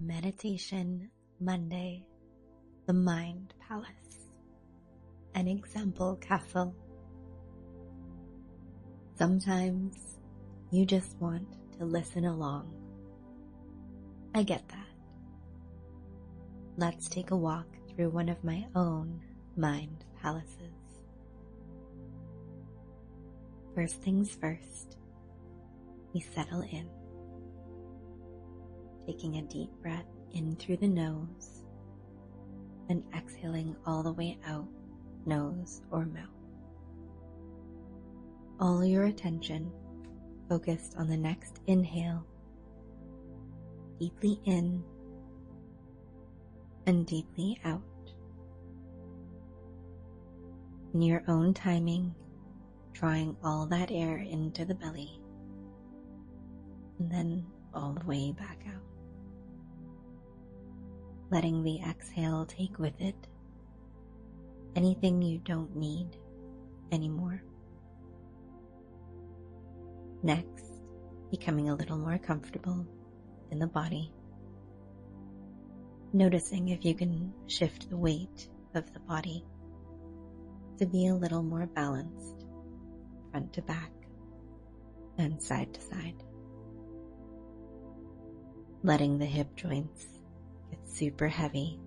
Meditation Monday, the Mind Palace, an example castle. Sometimes you just want to listen along. I get that. Let's take a walk through one of my own mind palaces. First things first, we settle in, taking a deep breath in through the nose and exhaling all the way out, nose or mouth. All your attention focused on the next inhale, deeply in and deeply out. In your own timing, drawing all that air into the belly and then all the way back out. Letting the exhale take with it anything you don't need anymore. Next, becoming a little more comfortable in the body. Noticing if you can shift the weight of the body to be a little more balanced, front to back and side to side. Letting the hip joints get super heavy,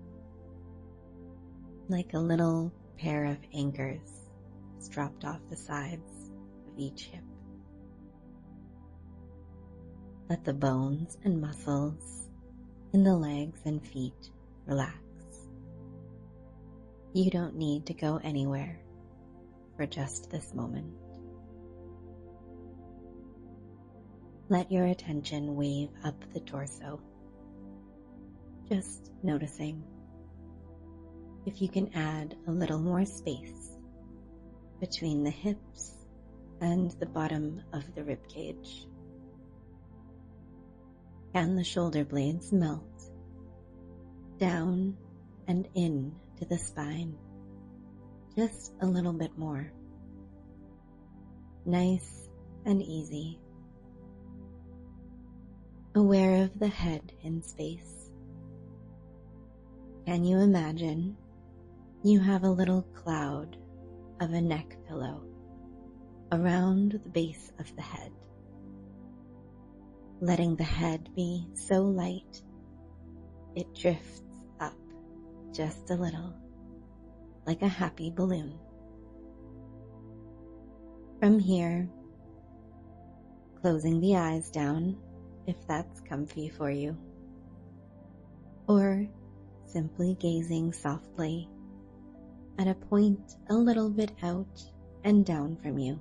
like a little pair of anchors dropped off the sides of each hip. Let the bones and muscles in the legs and feet relax. You don't need to go anywhere for just this moment. Let your attention wave up the torso, just noticing if you can add a little more space between the hips and the bottom of the rib cage. Can the shoulder blades melt down and in to the spine just a little bit more? Nice and easy. Aware of the head in space. Can you imagine you have a little cloud of a neck pillow around the base of the head, letting the head be so light it drifts up just a little, like a happy balloon. From here, closing the eyes down if that's comfy for you, or simply gazing softly at a point a little bit out and down from you.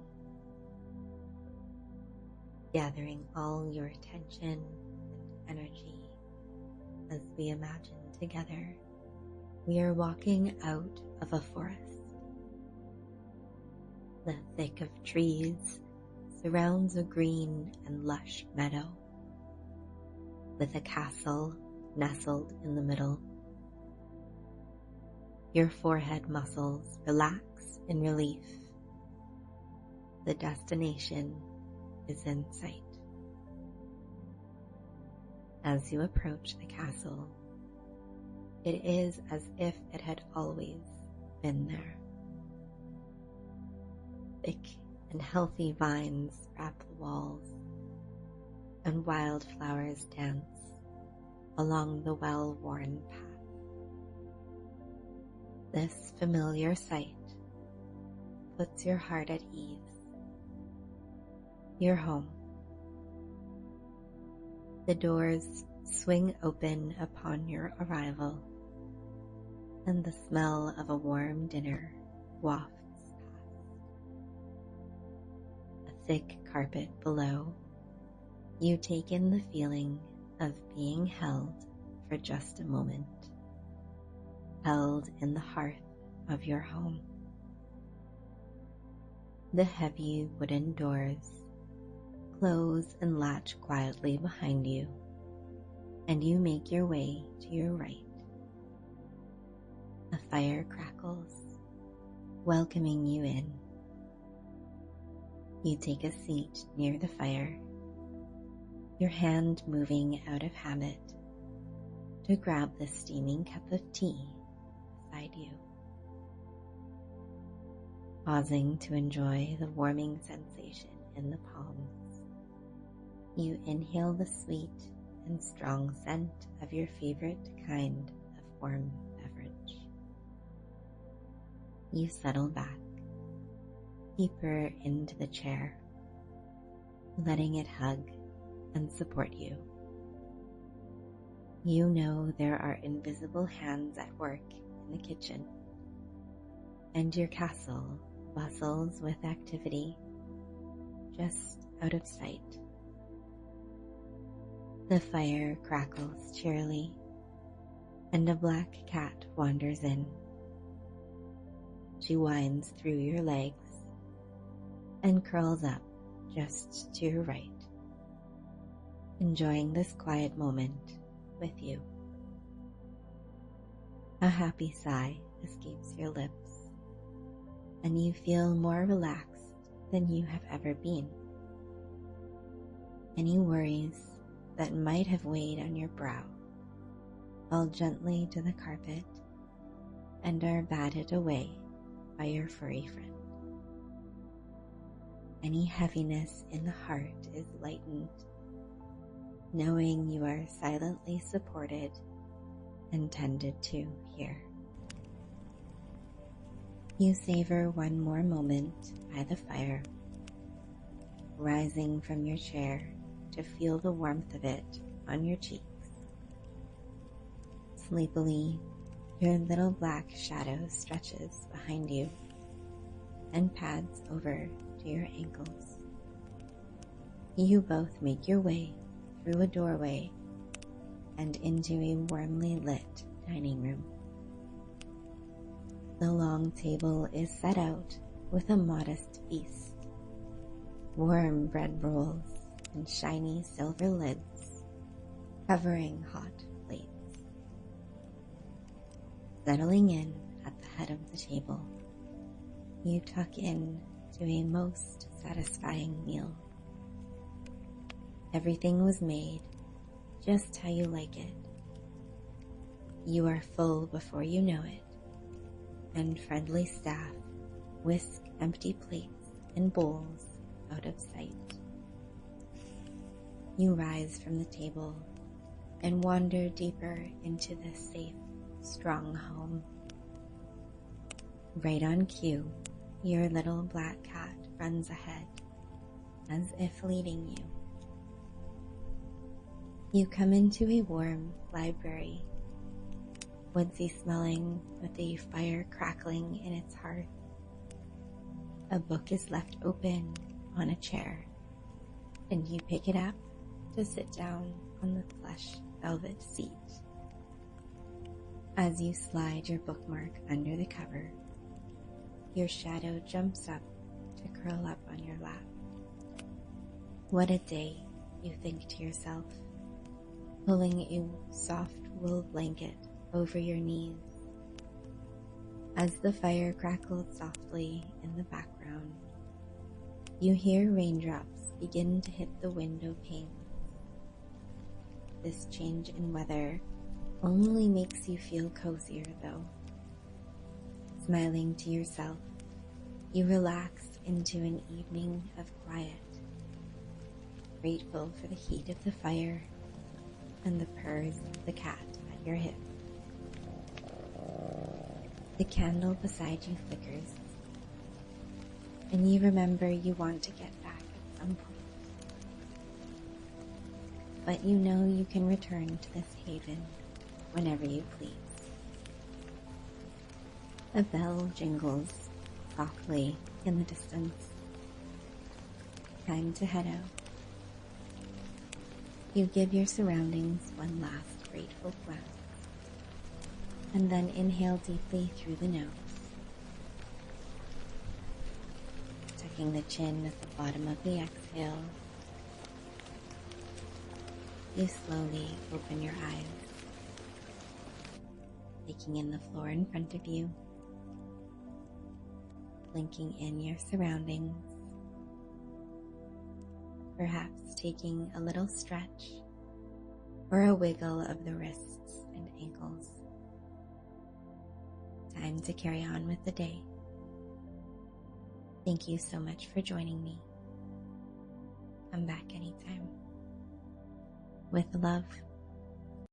Gathering all your attention and energy as we imagine together we are walking out of a forest. The thick of trees surrounds a green and lush meadow, with a castle nestled in the middle. Your forehead muscles relax in relief. The destination is in sight. As you approach the castle, it is as if it had always been there. Thick and healthy vines wrap the walls, and wildflowers dance along the well-worn path. This familiar sight puts your heart at ease. You're home. The doors swing open upon your arrival, and the smell of a warm dinner wafts past. A thick carpet below, you take in the feeling of being held for just a moment, held in the hearth of your home. The heavy wooden doors close and latch quietly behind you, and you make your way to your right. A fire crackles, welcoming you in. You take a seat near the fire, your hand moving out of habit to grab the steaming cup of tea beside you. Pausing to enjoy the warming sensation in the palms, you inhale the sweet and strong scent of your favorite kind of warm beverage. You settle back, deeper into the chair, letting it hug and support you. You know there are invisible hands at work in the kitchen, and your castle bustles with activity just out of sight. The fire crackles cheerily, and a black cat wanders in. She winds through your legs and curls up just to your right, enjoying this quiet moment with you. A happy sigh escapes your lips, and you feel more relaxed than you have ever been. Any worries that might have weighed on your brow fall gently to the carpet and are batted away by your furry friend. Any heaviness in the heart is lightened, knowing you are silently supported and tended to here. You savor one more moment by the fire, rising from your chair to feel the warmth of it on your cheeks. Sleepily, your little black shadow stretches behind you and pads over to your ankles. You both make your way through a doorway and into a warmly lit dining room. The long table is set out with a modest feast, warm bread rolls and shiny silver lids covering hot plates. Settling in at the head of the table, you tuck in to a most satisfying meal. Everything was made just how you like it. You are full before you know it, and friendly staff whisk empty plates and bowls out of sight. You rise from the table and wander deeper into this safe, strong home. Right on cue, your little black cat runs ahead, as if leading you. You come into a warm library, woodsy smelling with a fire crackling in its hearth. A book is left open on a chair, and you pick it up to sit down on the plush velvet seat. As you slide your bookmark under the cover, your shadow jumps up to curl up on your lap. What a day, you think to yourself, pulling a soft wool blanket over your knees. As the fire crackles softly in the background, you hear raindrops begin to hit the window panes. This change in weather only makes you feel cozier, though. Smiling to yourself, you relax into an evening of quiet, grateful for the heat of the fire and the purrs of the cat at your hip. The candle beside you flickers, and you remember you want to get back at some point. But you know you can return to this haven whenever you please. A bell jingles softly in the distance. Time to head out. You give your surroundings one last grateful glance, and then inhale deeply through the nose, tucking the chin at the bottom of the exhale. You slowly open your eyes, taking in the floor in front of you, blinking in your surroundings, perhaps taking a little stretch or a wiggle of the wrists and ankles. Time to carry on with the day. Thank you so much for joining me. Come back anytime. With love.